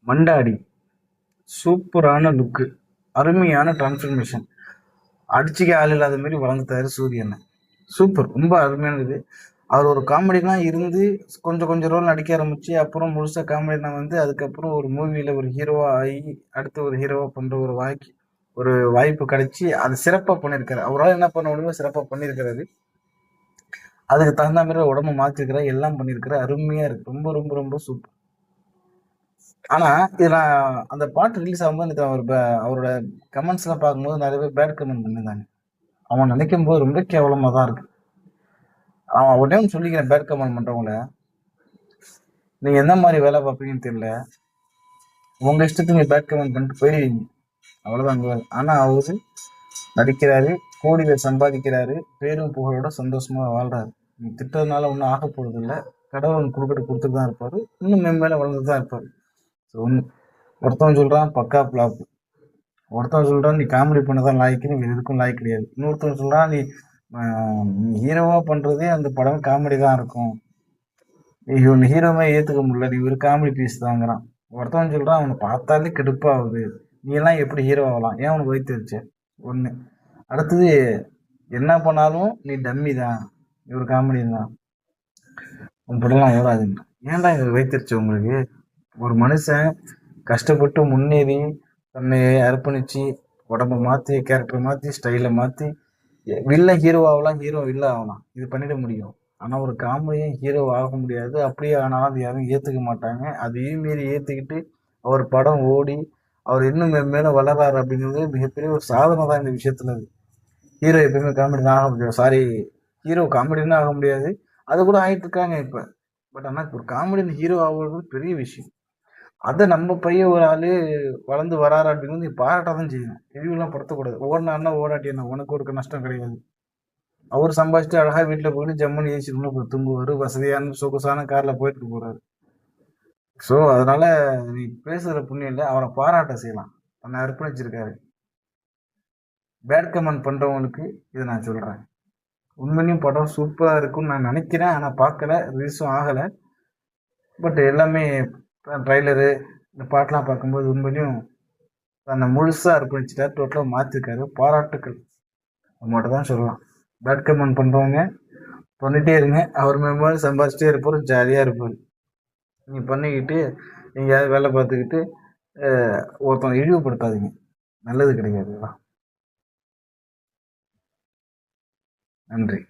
மண்டாடி சூப்பரான லுக்கு, அருமையான டிரான்ஸ்ஃபர்மேஷன். அடிச்சுக்க ஆள் இல்லாத மாதிரி வளர்ந்துட்டாரு சூரியனை. சூப்பர், ரொம்ப அருமையானது. அவர் ஒரு காமெடிலாம் இருந்து கொஞ்சம் கொஞ்சம் ரோல் நடிக்க ஆரம்பிச்சு அப்புறம் முழுசா காமெடினா வந்து அதுக்கப்புறம் ஒரு மூவியில் ஒரு ஹீரோவா ஆகி அடுத்து ஒரு ஹீரோவா பண்ணுற ஒரு வாய்ப்பு கிடைச்சி அது சிறப்பாக பண்ணியிருக்காரு. அவரால் என்ன பண்ண முடியுமோ சிறப்பாக பண்ணியிருக்கிறாரு. அதுக்கு தகுந்த மாதிரி உடம்பு மாற்றிருக்கிறார், எல்லாம் பண்ணியிருக்கிறார். அருமையாக இருக்கு, ரொம்ப ரொம்ப ரொம்ப சூப்பர். ஆனால் இது நான் அந்த பாட்டு ரிலீஸ் ஆகும்போது அவரோட கமெண்ட்ஸ்லாம் பார்க்கும்போது நிறைய பேர் பேட் கமெண்ட் பண்ணியிருந்தாங்க. அவன் நினைக்கும் போது ரொம்ப கேவலமாக தான் இருக்கு. அவன் உடனே சொல்லிக்கிறேன், பேட் கமெண்ட் பண்ணுறவங்கள, நீங்கள் எந்த மாதிரி வேலை பார்ப்பீங்கன்னு தெரியல, உங்கள் இஷ்டத்துக்கு நீங்கள் பேட் கமெண்ட் பண்ணிட்டு போயிடுவீங்க, அவ்வளோதான். ஆனால் அவரு நடிக்கிறாரு, கோடியில சம்பாதிக்கிறாரு, பேரும் புகழோட சந்தோஷமாக வாழ்றாரு. நீ திட்டதுனால ஒன்றும் ஆக போகிறது இல்லை. கடவுள் கொடுத்துட்டு தான் இருப்பார், இன்னும் மேம்பேல வளர்ந்து தான் இருப்பார். ஸோ ஒருத்தவன் சொல்கிறான் பக்கா பிளாப், ஒருத்தவன் சொல்கிறான் நீ காமெடி பண்ண தான் லாய்க்கு, நீ எதுக்கும் லாய்க்கு கிடையாது. இன்னொருத்தவன் சொல்கிறான் நீ ஹீரோவாக பண்ணுறதே அந்த படம் காமெடி தான் இருக்கும், இவன் ஹீரோவே ஏற்றுக்க முடியல, நீ ஒரு காமெடி பீஸ் தாங்கிறான். ஒருத்தவன் சொல்கிறான் அவனை பார்த்தாலே கடுப்பாகுது, நீ எல்லாம் எப்படி ஹீரோ ஆகலாம், ஏன் அவனுக்கு வைத்து வச்ச ஒன்று. அடுத்தது என்ன பண்ணாலும் நீ டம்மி தான், இவர் காமெடி தான், உன் படம்லாம் ஓடாதுங்க. ஏன்டா இவர் வைத்திருச்சு உங்களுக்கு? ஒரு மனுஷன் கஷ்டப்பட்டு முன்னேறி தன்னை அர்ப்பணித்து உடம்பை மாற்றி கேரக்டரை மாற்றி ஸ்டைலை மாற்றி வில்ல ஹீரோ ஆகலாம், ஹீரோ வில்ல ஆகலாம், இது பண்ணிட முடியும். ஆனால் ஒரு காமெடியும் ஹீரோ ஆக முடியாது. அப்படியே ஆனாலும் அது யாரும் ஏற்றுக்க மாட்டாங்க. அதையும் மீறி ஏற்றுக்கிட்டு அவர் படம் ஓடி அவர் இன்னும் மேலே வளர்றாரு அப்படிங்கிறது மிகப்பெரிய ஒரு சாதனை தான் இந்த விஷயத்துல. ஹீரோ எப்பயுமே காமெடினா ஆக முடியாது, சாரி, ஹீரோ காமெடினா ஆக முடியாது. அது கூட ஆகிட்டு இருக்காங்க இப்போ. பட் ஆனால் ஒரு காமெடியின் ஹீரோ ஆகுறது பெரிய விஷயம். அதை நம்ம பையன் ஒரு ஆள் வளர்ந்து வராரு அப்படிங்கிறது நீ பாராட்ட தான் செய்யணும், ரிவ்யூலாம் படுத்தக்கூடாது. ஓடினாருன்னா ஓடாட்டி என்ன, உனக்கு கொடுக்க நஷ்டம் கிடையாது. அவர் சம்பாதிச்சுட்டு அழகாக வீட்டில் போயிட்டு ஜம்முன்னு ஏசி ரூமில் போய் தூங்குவார், வசதியான சொகுசான காரில் போயிட்டு போகிறாரு. ஸோ அதனால நீ பேசுகிற புண்ணியம் இல்லை, அவரை பாராட்ட செய்யலாம், தன்னை அர்ப்பணிச்சிருக்காரு. பேட் கமெண்ட் பண்ணுறவங்களுக்கு இதை நான் சொல்கிறேன். உண்மையிலையும் படம் சூப்பராக இருக்கும்னு நான் நினைக்கிறேன், ஆனால் பார்க்கல, ரிலீஸும் ஆகலை. பட் எல்லாமே ட்ரைலரு இந்த பாட்டெலாம் பார்க்கும்போது உண்மையிலையும் தன்னை முழுசாக அர்ப்பணிச்சிட்டார், டோட்டலாக மாற்றிருக்காரு. பாராட்டுக்கள், அது மட்டும் தான் சொல்லலாம். பேட் கமெண்ட் பண்ணுறவங்க பண்ணிகிட்டே இருங்க, அவர் மேம்பாடு சம்பாதிச்சிட்டே இருப்பார், ஜாலியாக இருப்பார். நீங்கள் பண்ணிக்கிட்டு எங்கேயாவது வேலை பார்த்துக்கிட்டு ஒருத்தவங்க இழிவுபடுத்தாதீங்க, நல்லது கிடையாது. நன்றி.